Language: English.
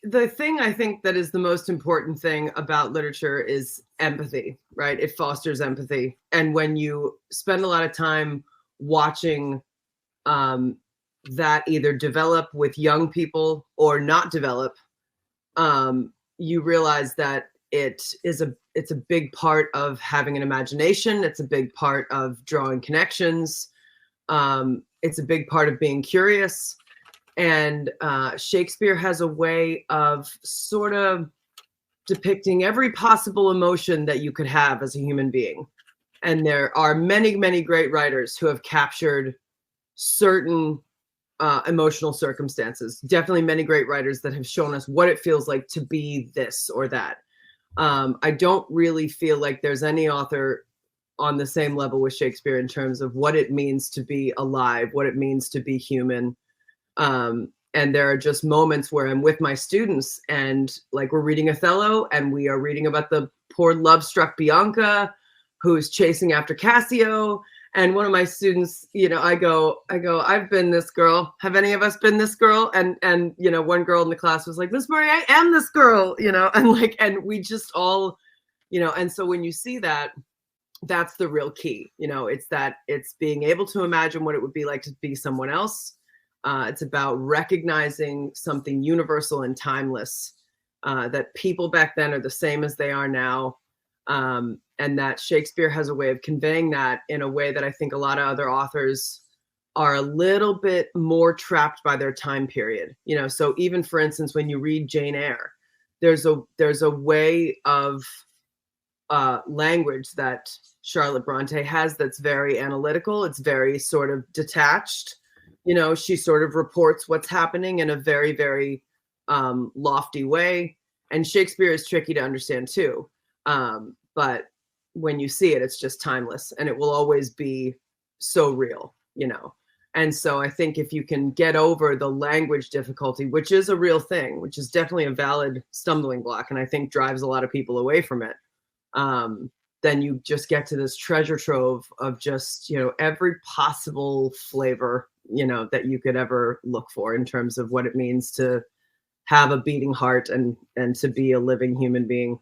the thing I think that is the most important thing about literature is empathy, right? It fosters empathy. And when you spend a lot of time watching that either develop with young people or not develop, you realize that it's a big part of having an imagination. It's a big part of drawing connections. It's a big part of being curious. And Shakespeare has a way of sort of depicting every possible emotion that you could have as a human being. And there are many, many great writers who have captured certain emotional circumstances. Definitely many great writers that have shown us what it feels like to be this or that. I don't really feel like there's any author on the same level with Shakespeare in terms of what it means to be alive, what it means to be human. And there are just moments where I'm with my students and like we're reading Othello and we are reading about the poor love-struck Bianca who's chasing after Cassio. And one of my students, I go, I've been this girl. Have any of us been this girl? And one girl in the class was like, Miss Murray, I am this girl, and we just all, and so when you see that, that's the real key. It's being able to imagine what it would be like to be someone else. It's about recognizing something universal and timeless, that people back then are the same as they are now. And that Shakespeare has a way of conveying that in a way that I think a lot of other authors are a little bit more trapped by their time period. So even for instance, when you read Jane Eyre, there's a way of language that Charlotte Bronte has that's very analytical. It's very sort of detached. She sort of reports what's happening in a very, very lofty way. And Shakespeare is tricky to understand too. But when you see it, it's just timeless and it will always be so real, And so I think if you can get over the language difficulty, which is a real thing, which is definitely a valid stumbling block, and I think drives a lot of people away from it, then you just get to this treasure trove of just, every possible flavor, that you could ever look for in terms of what it means to have a beating heart and to be a living human being.